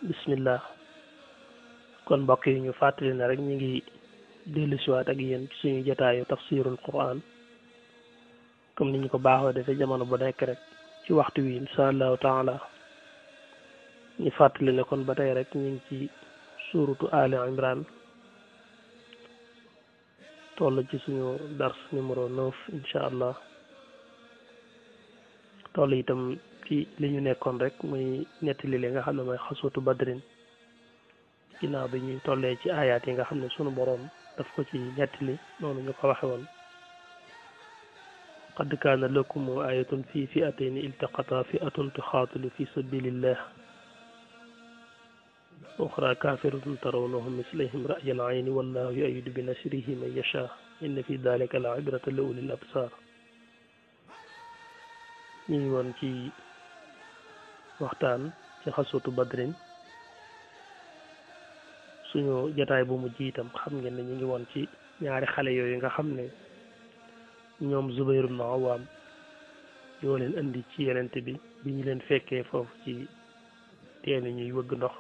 bismillah. kon mbokk yi ñu fàttali ne rek ñu ngi dellusiwaat ak yéen ci suñu jotaayu tafsirul quran comme ni ñu ko baaxoo defee jamono bu nekk rek ci waxtu wi insha allahu taala ñu fàttali ne kon ba tey rek ñu ngi ci suuratu Ali Imran toll ci suñu dars numéro 9 insha allah toll itam ci li ñu nekkoon rek muy nettali li nga xam ne mooy xasuutu badrin ginnaaw bi ñuy tollee ci ayaat yi nga xam ne sunu boroom daf ko ci nettali noonu ñu ko waxe woon qad kaana lakum ayatun fi fi'atayni iltaqata fi'atun tuxaatilu fi sabilillah uxra kaafiratun tarawnahum mislahum ra'yal ayni wallahu yu'ayyidu bi nasrihi man yasha inna fi dalika la ibratan li ulil absar ñu ngi woon ci waxtaan ci xasuutu badrin suñu jataay bu mujj itam xam ngeen ne ñu ngi woon ci ñaari xale yooyu nga xam ne ñoom Zubayr ibn Awaam ñoo leen indi ci yenent bi ñu leen fekkee foofu ci teeni ñuy wëgg ndox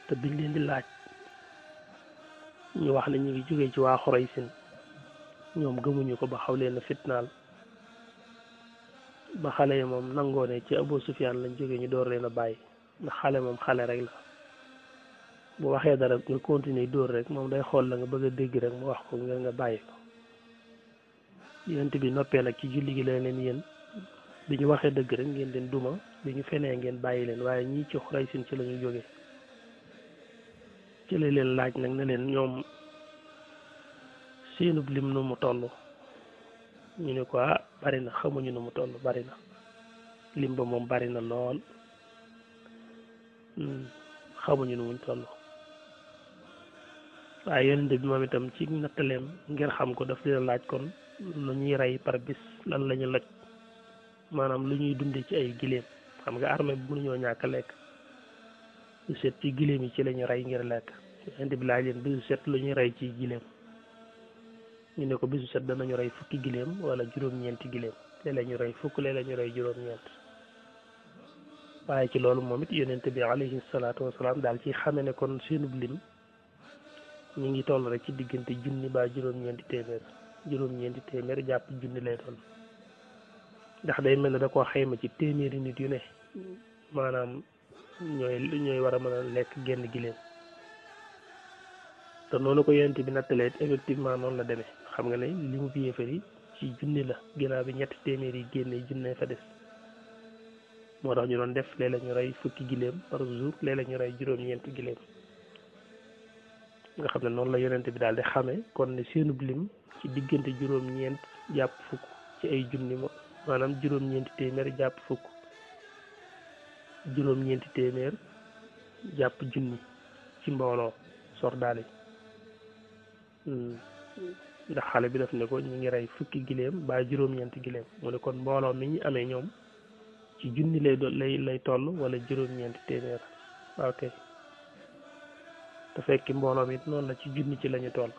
te biñ leen di laaj ñu wax ne ñu ngi jógee ci waa Xuraysin ñoom gëmuñu ko ba xaw leen fitnaal ba xale yi moom nangoo ne ci Abu Sufyaan lañ jógee ñu door leen a bàyyi ndax xale moom xale rek la bu waxee dara nga continuer dóor rek moom day xool la nga bëgg a dégg rek mu wax ko ngir nga bàyyi ko yonent bi noppee nag ci julli gi la leen yéen bi ñu waxee dëgg rek ngeen leen duma bi ñu fenee ngeen bàyyi leen waaye ñii ci Xuraysin ci la ñu jógee ci la leen laaj nag ne leen ñoom seenub lim nu mu toll ñu ne ko bari na xamuñu nu mu toll bari na lim ba moom bari na lool xamuñu nu mu toll waaye yonent bi moom itam ci nattaleem ngir xam ko daf leen laaj kon lu ñuy rey par bis lan la ñu loj maanaam lu ñuy dunde ci ay giléem xam nga armée bi mënuñoo ñàkk lekk lu set ci giléem yi ci la ñu rey ngir lekk yonent bi laaj leen bisu set lu ñuy rey ci giléem ñu ne ko bisu set danañu rey fukki giléem wala juróom-ñeenti giléem léeg-léeg ñu rey fukk léeg-léeg ñu rey juróom-ñeent waaye ci loolu moom it yonent bi alayhi salaatu wasalaam daal ci xame ne kon seenub lim ñu ngi toll rek ci diggante junni ba juróom-ñeenti téeméer jàpp junni lay doon ndax day mel ne da koo xayma ci téeméeri nit yu ne maanaam ñooy war a mën a lekk genn giléem te noonu ko yonent bi nattalee effectivement noonu la demee xam nga ne li mu yéefar yi ci junni la ginnaaw bi ñetti téeméer yi génne junne fa des moo tax ñu doon def léeg-léeg ñu rey fukki giléem par jour léeg-léeg ñu rey juróom-ñeenti giléem nga xam ne noonu la yonent bi daal di xamee kon ne seenub lim ci diggante juróom-ñeent jàpp fukk ci ay junni maanaam juróom-ñeenti téeméer jàpp fukk juróom-ñeenti téeméer jàpp junni ci mbooloo sordaal yi ndax xale bi daf ne ko ñu ngi rey fukki giléem ba juróom-ñeenti giléem mu ne kon mbooloo mi ñu amee ñoom ci junni lay toll wala juróom-ñeenti téeméer ok te fekki mbooloo mi it noonu la ci junni ci lañu toll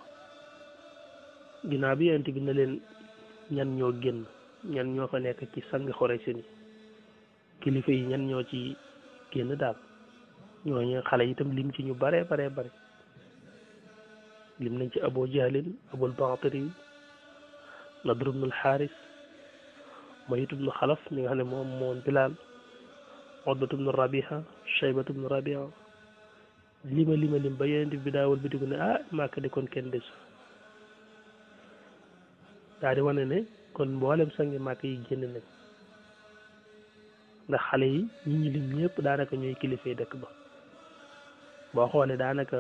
ginnaaw bi yonent bi ne leen ñan ñoo génn ñan ñoo fa nekk ci sang Xuraysin yi kilifa yi ñan ñoo ci génn daal ñooñu xale itam lim ci ñu bare lim nañ ci Abu Jahlin Abul Baxtari Nadr ibnul Xaaris Mayit ibnu Xalaf mi nga xam ne moom Bilaal Utbatu ibnu Rabiha Shaybatu ibnu Rabia lim ba yonent bi daawul bi digu ne Màkka de kon kenn desu daal di wane ne kon mboolem sangi Màkka yi génn nañ ndax xale yi ñi lim ñëpp daanaka ñooy kilifay dëkk ba boo xoolee daanaka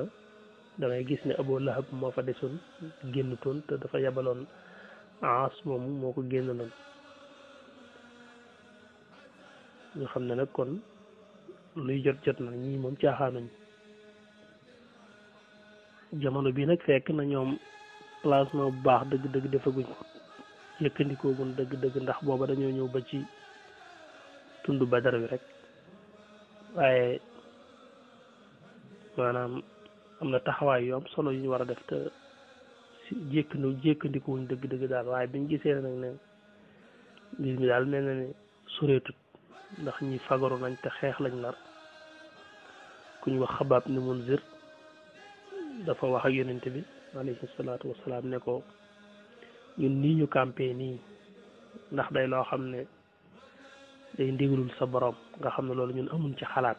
da ngay gis ne Abu Lahab moo fa desoon génnutoon te dafa yabaloon Aas moom moo ko génnoon ñu xam ne nag kon luy jot na ñii moom caaxaanuñ jamono bi nag fekk na ñoom placement bu baax dëgg-dëgg defaguñ ko yëkkandikoo gun dëgg-dëgg ndax booba dañoo ñëw ba ci tund Badar bi rek waaye maanaam am na taxawaay yu am solo yu ñu war a def te jékkandikuwuñ dëgg-dëgg daal waaye biñ gisee nag ne mbir mi daal mel na ne soreetut ndax ñi fagaru nañ te xeex lañ nar ku ñu wax Xabaab ni Munzir dafa wax ak yonent bi alayhi salaatu wasalaam ne ko ñun nii ñu campé nii ndax day loo xam ne day ndigalul sa borom nga xam ne loolu ñun amuñ ci xalaat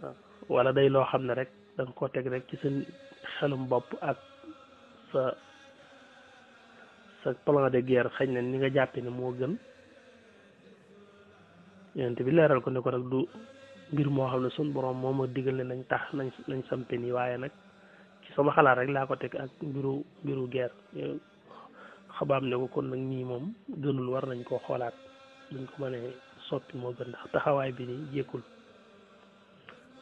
waaw wala day loo xam ne rek da nga ko teg rek ci sa xelum bopp ak sa plan de guerre xëy na ni nga jàppe ne moo gën yonent bi leeral ko ne ko nag du mbir moo xam ne suñ borom moo ma digal ne nañ tax nañ sampe nii waaye nag ci sama xalaat rek laa ko teg ak mbiru guerre Xabaab ne ko kon nag ñii moom gënul war nañ koo xoolaat duñ ko mënee soppi moo gën ndax taxawaay bi nii jékkul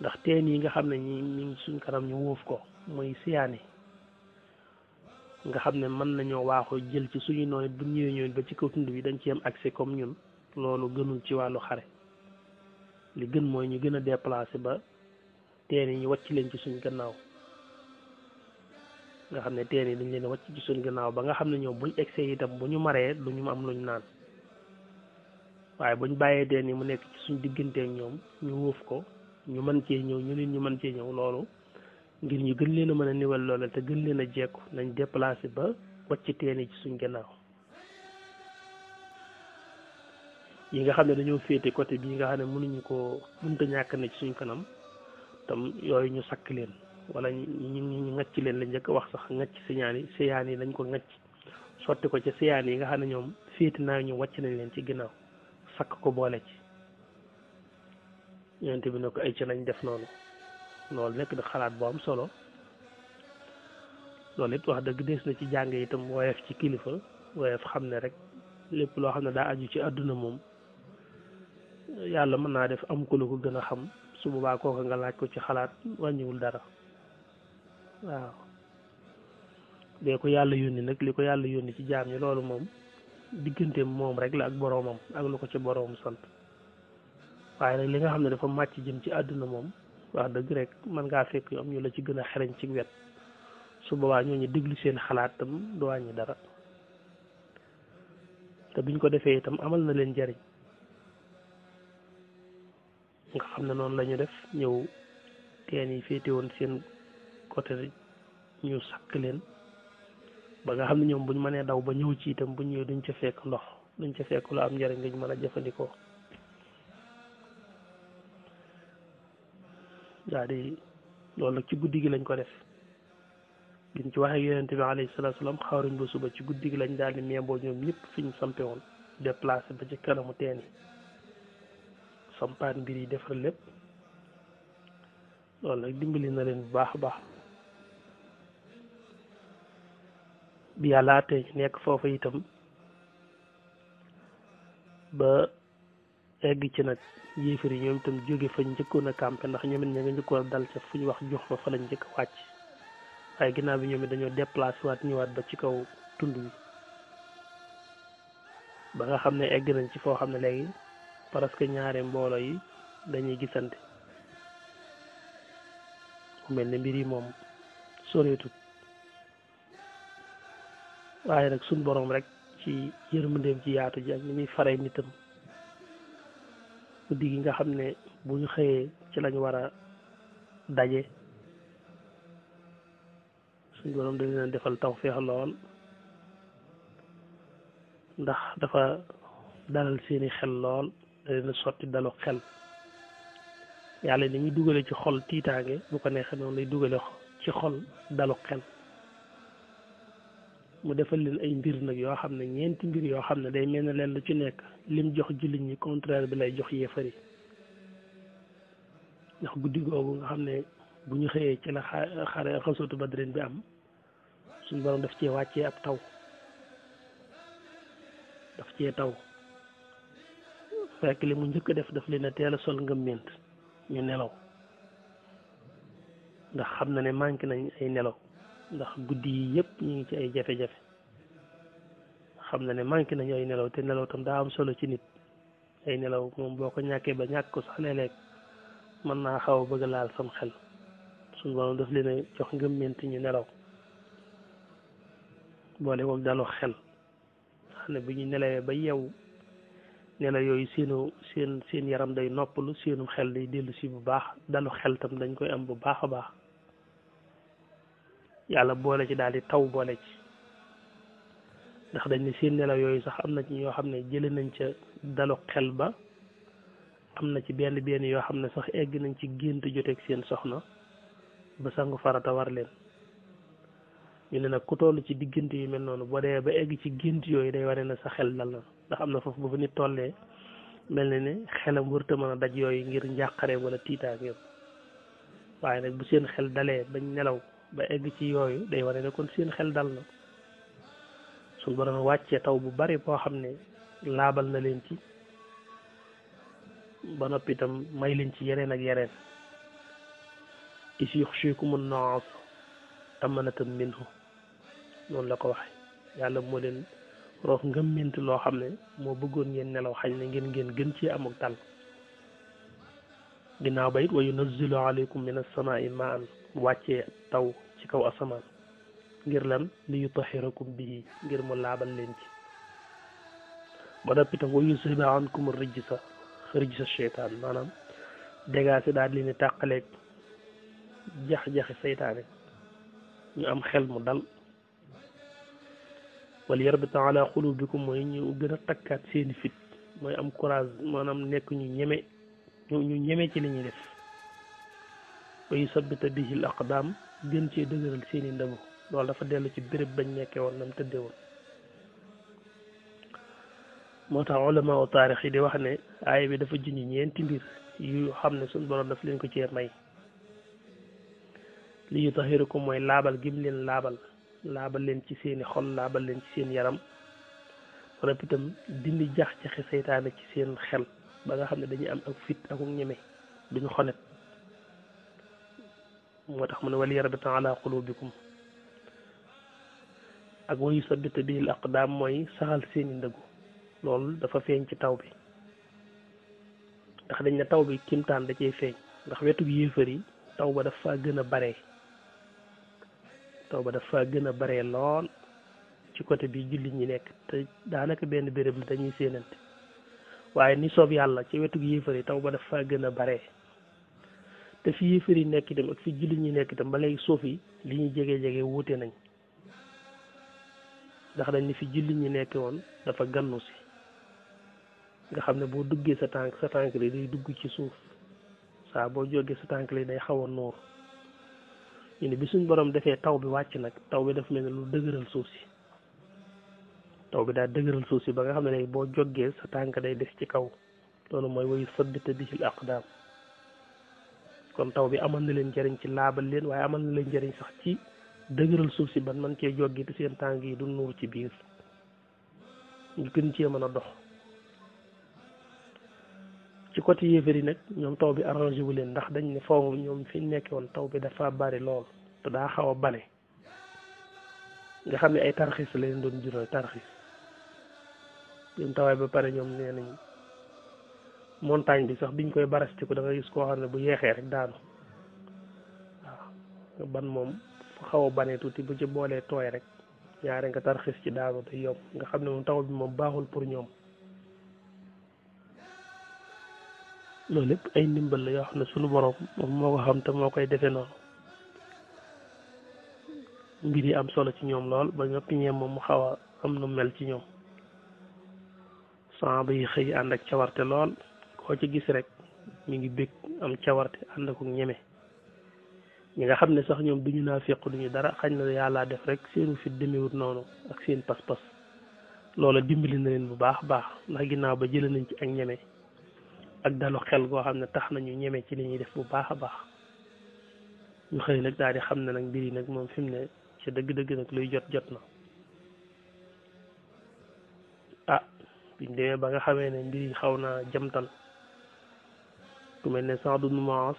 ndax teen yi nga xam ne ñi ngi suñ kanam ñu wóof ko mooy siyaani nga xam ne mën nañoo waaxu jël ci suñu noonu bu ñëwee ba ci kaw tund bi dañ ci am accès comme ñun loolu gënul ci wàllu xare li gën mooy ñu gën a déplacé ba teen yi ñu wàcc leen ci suñ gannaaw nga xam ne teen yi dañ leen wàcc ci suñ gannaaw ba nga xam ne ñoom buñ egsee itam bu ñu maree du ñu am luñ naan waaye buñ bàyyee teen yi mu nekk ci suñ digganteek ñoom ñu wóof ko ñu mën cee ñëw ñu leen ñu mën cee ñëw loolu ngir ñu gën leen a mën a niwal loola te gën leen a jekku nañ déplacé ba wàcc teen yi ci suñ gannaaw yi nga xam ne dañoo féete côté bii nga xam ne mënta ñàkk ne ci suñ kanam tam yooyu ñu sakk leen wala ñu ngacc leen la njëkk wax sax ngacc siyaan yi lañ ko ngacc sotti ko ca siyaan yi nga xam ne ñoom féete naa ñu wàcc nañ leen ci ginnaaw sakk ko boole ci yonent bi ne ko ay ca nañ def noonu loolu nekk da xalaat bu am solo loolu it wax dëgg des na ci jàng itam woyof ci kilifa woyof xam ne rek lépp loo xam ne daa aju ci àdduna moom yàlla mën naa def am ku la ko gën a xam su boobaa kooka nga laaj ko ci xalaat wàññiwul dara waaw dee ko yàlla yónni nag li ko yàlla yónni ci jaam ñi loolu moom diggante moom rek la ak boroomam ak lu ko ci boroom sant waaye nag li nga xam ne dafa màcc jëm ci àdduna moom wax dëgg rek mën ngaa fekk am ñu la ci gën a xereñ ci wet su boobaa ñooñu déglu seen xalaat tam du wàññi dara te biñ ko defee itam amal na leen njariñ nga xam ne noonu la ñu def ñëw teen yi féete woon seen côté ñu sakk leen ba nga xam ne ñoom buñ mënee daw ba ñëw ci itam bu ñëwee duñ ca fekk ndox duñ ca fekk lu am njariñ lañ mën a jëfandikoo daa di loolu nag ci guddi gi lañ ko def biñ ci waxee yonente bi alayhi salaatu salaam xaaruñ ba suba ci guddi gi lañ daal di meeboo ñoom ñëpp fi ñu sampe woon déplacé ba ci kanamu teen yi sampaat mbir yi defar lépp loolu nag dimbali na leen bu baax a baax bi yàlla àttee ñu nekk foofa itam ba egg ci nag yéefar yi ñoom itam jóge fa njëkkoon a campé ndax ñoom it ña nga njëkkoon a dal ca fu ñu wax jox ma fa lañ njëkk a wàcc waaye ginnaaw bi ñoom it dañoo déplacé waat ñëwaat ba ci kaw tund wi ba nga xam ne egg nañ ci foo xam ne léegi parce que ñaari mbooloo yi dañuy gisante mu mel ne mbir yi moom soreetut waaye nag suñ boroom rek ci yërmandeem ci yaatu ji ak ni muy faree nitam guddi gi nga xam ne bu ñu xëyee ci lañ war a daje suñ boroom dañ leen defal tawfeex lool ndax dafa dalal seeni xel lool da leen sotti dalu xel yàlla ni muy dugale ci xol tiitaange bu ko neexee noonu lay dugale ci xol dalu xel mu defal leen ay mbir nag yoo xam ne ñeenti mbir yoo xam ne day mel ne leen lu ci nekk lim jox jullit ñi contraire bi lay jox yéefari ndax guddi googu nga xam ne bu ñu xëyee ci la xare xasootu badrin bi am suñu borom daf cee wàccee ab taw daf cee taw fekk li mu njëkk a def daf leen a teel a sol ngëmment ñu nelaw ndax xam na ne manqué nañ ay nelaw ndax guddi yi yëpp ñu ngi ci ay jafe-jafe xam na ne manqué nañu ay nelaw te nelaw tam daa am solo ci nit ay nelaw moom boo ko ñàkkee ba ñàkk ko sax léeg-léeg mën naa xaw a bëgg laal sam xel suñu borom daf leen a jox ngëmment ñu nelaw boole koog dalu xel xam ne bu ñu nelawee ba yeewu nelaw yooyu seen yaram day noppalu seenum xel day dellu si bu baax dalu xel tam dañ koy am bu baax a baax yàlla boole ci daal di taw boole ci ndax dañ ne seen nelaw yooyu sax am na ci yoo xam ne jële nañ ca dalu xel ba am na ci benn yoo xam ne sax egg nañ ci gént joteeg seen soxna ba sangu farata war leen ñu ne nag ku toll ci diggante yu mel noonu boo dee ba egg ci gént yooyu day wane ne sa xel dal na ndax am na foofu bu fa nit tollee mel na ne xelam wërta mën a daj yooyu ngir njàqare wala tiitaak yëpp waaye nag bu seen xel dalee bañ nelaw ba egg ci yooyu day wane ne kon seen xel dal na suñu borom wàccee taw bu bari boo xam ne laabal na leen ci ba noppi itam may leen ci yeneen ak yeneen is yuxshikum an-nu'as amanatan minhu noonu la ko waxe yàlla moo leen roof ngëmment loo xam ne moo bëggoon ngeen nelaw xañ ne ngeen gën ci amuk dal ginnaaw ba it wa yunazzilu alaykum min as-samaa'i ma'an wàccee taw ci kaw asamaan ngir lan li yutahhirakum bihi ngir mu laabal leen ci ba noppi tam wa yuzhiba ankum rijsa sheytaan maanaam dégaase daal li ni tàqaleeg jax-jaxi seytaane ñu am xel mu dal wal yarbita ala qulubikum mooy ñu gën a takkaat seeni fit mooy am courage maanaam nekk ñu ñeme ci li ñuy def wa yusabbita bihi al aqdam gën cee dëgëral seeni ndabu loolu dafa dellu ci béréb bañ nekkee woon nam tëddee woon moo tax ulama u taarix yi di wax ne aaya bi dafa junj ñeenti mbir yu xam ne suñu borom daf leen ko cee may li yutahhirukum mooy laabal gim leen laabal leen ci seeni xol laabal leen ci seen yaram wala itam dindi jax-jaxi seytaane ci seen xel ba nga xam ne dañuy am ak fit ak ñeme duñu xonet moo tax mu ne wal yarbita ala qulubikum ak wa yusabbita bihi al aqdam mooy saxal seeni ndëgu loolu dafa feeñ ci taw bi ndax dañ ne taw bi kimtaan da cey feeñ ndax wetu yéefar yi taw ba dafa gën a baree lool ci côté bi jullit ñi nekk te daanaka benn béréb la dañuy séenante waaye ni soob yàlla ci wetu yéefar yi taw ba dafa gën a baree te fi yéefar yi nekk itam ak fi jullit ñi nekk itam ba léegi suuf yi li ñuy jege wuute nañ ndax dañ ni fi jullit ñi nekk woon dafa gannu si nga xam ne boo duggee sa tànk li day dugg ci suuf saa boo jógee sa tànk li day xaw a nuur ñu ne bi suñ borom defee taw bi wàcc nag taw bi daf mel ne lu dëgëral suuf si taw bi daal dëgëral suuf si ba nga xam ne léegi boo jógee sa tànk day des ci kaw loolu mooy wayu sabbita bihil aqdaam kon taw bi amal na leen njëriñ ci laabal leen waaye amal na leen njëriñ sax ci dëgëral suuf si ban man cee jógee te seen tànk yi du nuur ci biir ñu gën cee mën a dox ci côté yéefar yi nag ñoom taw bi arrangé wu leen ndax dañ ne foofu ñoom fi nekkee woon taw bi dafa bari lool te daa xaw a bale nga xam ne ay tarxis la leen doon jural tarxis ñoom tawaay ba pare ñoom nee nañ montagne bi sax biñ koy barasti ko da nga gis koo xam ne bu yeexee rek daanu waaw ban moom fu xaw a bane tuuti bu ci boolee tooy rek ñaare nga tarxis ci daanu te yomb nga xam ne moom taw bi moom baaxul pour ñoom loolu lépp ay ndimbal la yoo xam ne sunu borom moom moo ko xam te moo koy defee noonu mbir yi am solo ci ñoom lool ba nga piñee moom mu xaw a am nu mel ci ñoom saaba yi xëy ànd ak cawarte lool koo ci gis rek mi ngi bég am cawarte ànd ak ñeme ñi nga xam ne sax ñoom duñu naa féq duñu dara xañ na yàllaa def rek seenu fit demewut noonu ak seen pas-pas loola dimbali na leen bu baax baax ndax ginnaaw ba jëlee nañ ci ak ñeme ak dalu xel goo xam ne tax nañu ñeme ci li ñuy def bu baax a baax ñu xëy nag daal di xam ne nag mbir yi nag moom fi mu ne ci dëgg-dëgg nag luy jot na ah biñ demee ba nga xamee ne mbir yi xaw naa jamtal ku mel ne Saad ibn Muaz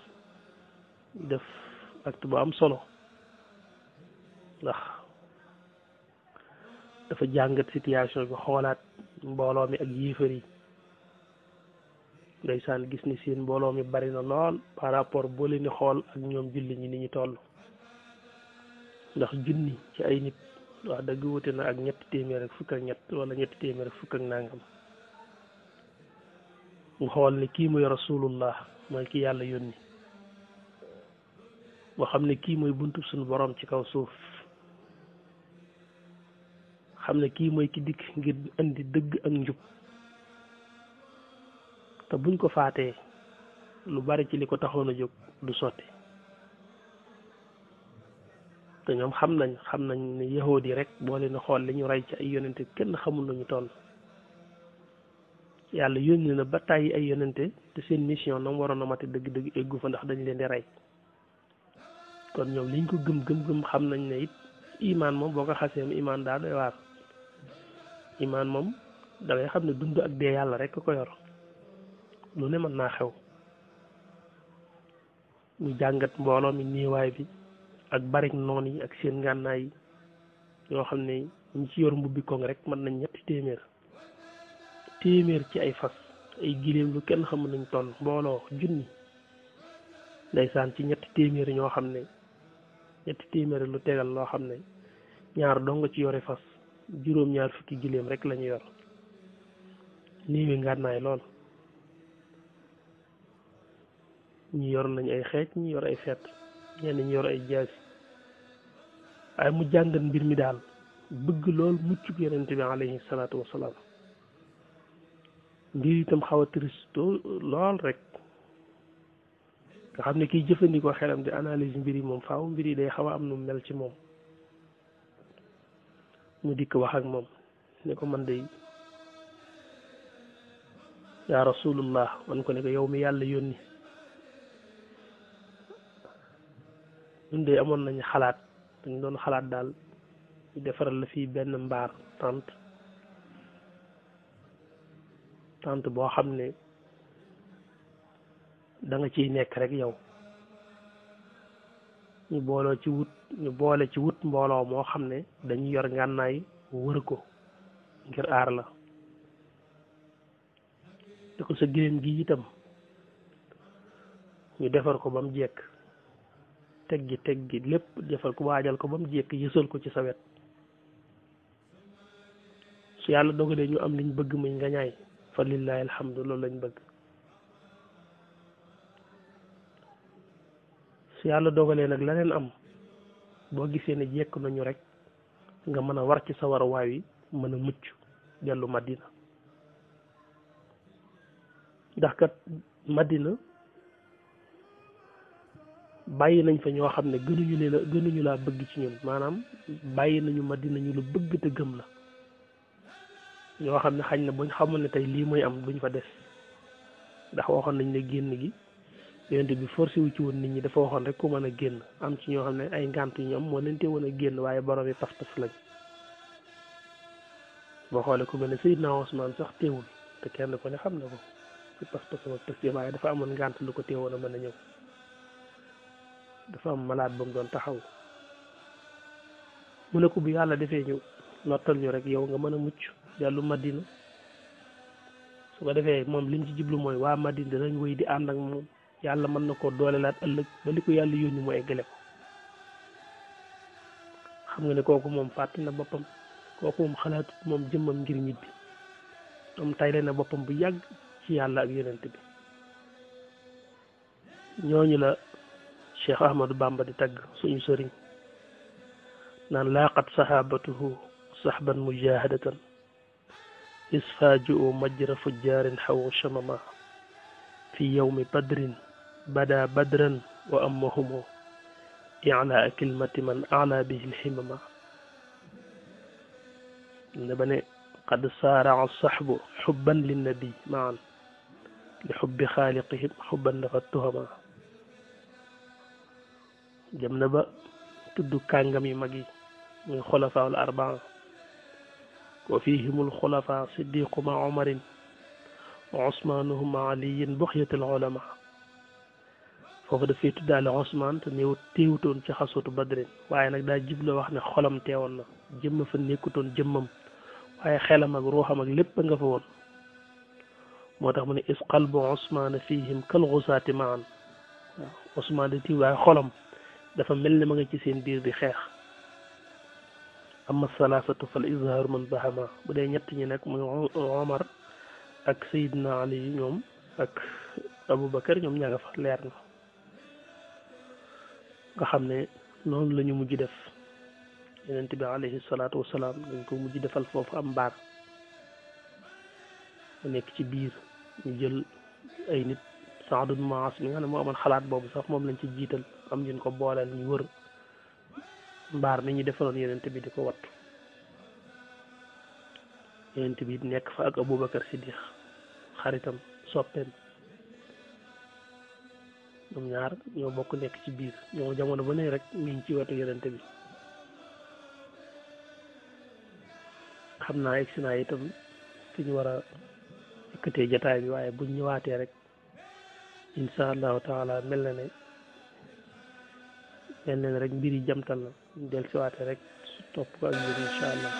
def acte bu am solo ndax dafa jàngat situation bi xoolaat mbooloo mi ak yéefar yi ndeysaan gis ni seen mbooloo mi bari na lool par rapport boo leen di xool ak ñoom julli ñi ni ñu toll ndax junni ci ay nit wax dëgg wute na ak ñetti téeméer ak fukk ak ñett wala ñetti téeméer ak fukk ak nangam mu xool ni kii mooy rasulullah mooy ki yàlla yónni boo xam ne kii mooy buntu suñu borom ci kaw suuf xam ne kii mooy ki dikk ngir indi dëgg ak njub te buñ ko faatee lu bari ci li ko taxoon a jóg du sotti te ñoom xam nañ ne yahood yi rek boo leen xool li ñu rey ci ay yonente kenn xamul nañu toll yàlla yónni na ba tàyyi ay yonente te seen mission na mu waroon a mate dëgg-dëgg eggu fa ndax dañ leen di rey kon ñoom liñ ko gëm xam nañ ne it imaan moom boo ko xasee mu imaan daa doy waar imaan moom da ngay xam ne dund ak dee yàlla rek ko yor lu ne mën naa xew ñu jàngat mbooloo mi néewaay bi ak barik noon yi ak seen ngànnaay yi yoo xam ne ñi ci yor mbubbi koŋ rek mën nañ ñetti téeméer ci ay fas ay giléem lu kenn xamul nañ toll mbooloo junni ndeysaan ci ñetti téeméer ñoo xam ne ñetti téeméer lu tegal loo xam ne ñaar dong ci yore fas juróom-ñaar fukki giléem rek lañu yor néewi ngànnaay lool ñi yor nañ ay xeej ñi yor ay fet ñenn ñi yor ay jaasi waaye mu jàngat mbir mi daal bëgg lool muccug yonente bi alayhi salaatu wasalaam mbir itam xaw a triste lool rek nga xam ne kiy jëfandikoo xelam di analyse mbir yi moom faaw mbir yi day xaw a am nu mel ci moom mu dikk wax ak moom ne ko man de yaa rasulullah wan ko ne ko yow mi yàlla yónni ñun de amoon nañu xalaat dañ doon xalaat daal ñu defaral la fii benn mbaar tànt boo xam ne da nga ciy nekk rek yow ñu boole ci wut mbooloo moo xam ne dañu yor ngànnaay wër ko ngir aar la te ko sa giléem gi itam ñu defar ko ba mu jekk teg gi lépp defal ko waajal ko ba mu jekk yësal ko ci sa wet su yàlla dogalee ñu am liñ bëgg muy ngañaay fa lillahi alhamdu loolu lañ bëgg su yàlla dogalee nag leneen am boo gisee ne jekk nañu rek nga mën a war ci sa war waay wi mën a mucc dellu Madina ndax kat Madina bàyyi nañ fa ñoo xam ne gënuñu laa bëgg ci ñun maanaam bàyyi nañu Madina ñu la bëgg te gëm la ñoo xam ne xañ na buñ xamoon ne tey lii mooy am duñ fa des ndax waxoon nañ ne génn gi yonent bi forcé wu ci woon nit ñi dafa waxoon rek ku mën a génn am ci ñoo xam ne ay ngànt yu ñoom moo leen te woon a génn waaye borom yi pas-pas lañ boo xoolee ku mel ne Seydina Ousmane sax teewul te kenn ko ne xam na ko ci pas-pas sama pës waaye dafa amoon ngànt lu ko teewoon a mën a ñëw dafa am malade ba mu doon taxaw mu ne ko bu yàlla defee ñu lottal ñu rek yow nga mën a mucc dellu Madina su ko defee moom liñ ci jublu mooy waa Madina danañ wéy di ànd ak moom yàlla mën na koo doolelaat ëllëg ba li ko yàlla yónni mu eggale ko xam nga ne kooku moom fàtte na boppam kooku moom xalaatut moom jëmmam ngir ñibbi moom tayle na boppam bu yàgg ci yàlla ak yonent bi ñooñu la Cheikh Ahmadou Bamba di tagg suñu sëriñ naan laaqat sahabatuhu sahban mujahadatan isfaji'u majra fujjarin xawu shamama fi yawmi badrin bada badran wa ammahumu i'laa kilmati man a'laa bihi al-himama ne ba ne qad saara'a as-sahbu xubban linnabi maan li xubbi xaaliqihim xubban nafa tuhama jëm na ba tudd kàngam yu mag yi muy xulafaa al arbaa wa fihimul xulafaa siddiqu ma omarin wa osmanuhu ma aliyin buxyatul ulama foofu dafay tuddaale Osman te néew teewutoon ci xasootu badrin waaye nag daa jibloo wax ne xolam teewoon na jëmm fa nekkutoon jëmmam waaye xelam ak ruuxam ak lépp nga fa woon moo tax mu ne is qalbu Usmaan fihim kal xusaati maan waaw Usmaan di tiit waaye xolam dafa mel ne ma nga ci seen biir di xeex amma salaasatu fal izhaaru man bahama bu dee ñett ñi nag muy Omar ak Seydina Ali ñoom ak Aboubacar ñoom ña nga fa leer na nga xam ne noonu la ñu mujj def yonent bi alayhi salaatu wasalaam dañ ko mujj defal foofu am mbaar mu nekk ci biir ñu jël ay nit Saad ibn Muaaz mi nga xam ne moo amoon xalaat boobu sax moom lañ ci jiital am ñun ko booleel ñu wër mbaar mi ñu defaloon yonent bi di ko wattu yonent bi nekk fa ak Aboubacar Siddiq xaritam soppeem ñoom ñaar ñoo bokk nekk ci biir ñoo jamono ba ne rek mi ngi ci wetu yonent bi xam naa egsi naa itam fi ñu war a yëkkatee jataay bi waaye buñ ñëwaatee rek insha allahu taala mel na ne rek mbir yi jamtal na ñu del siwaatee rek topp ko ak mbir insha allah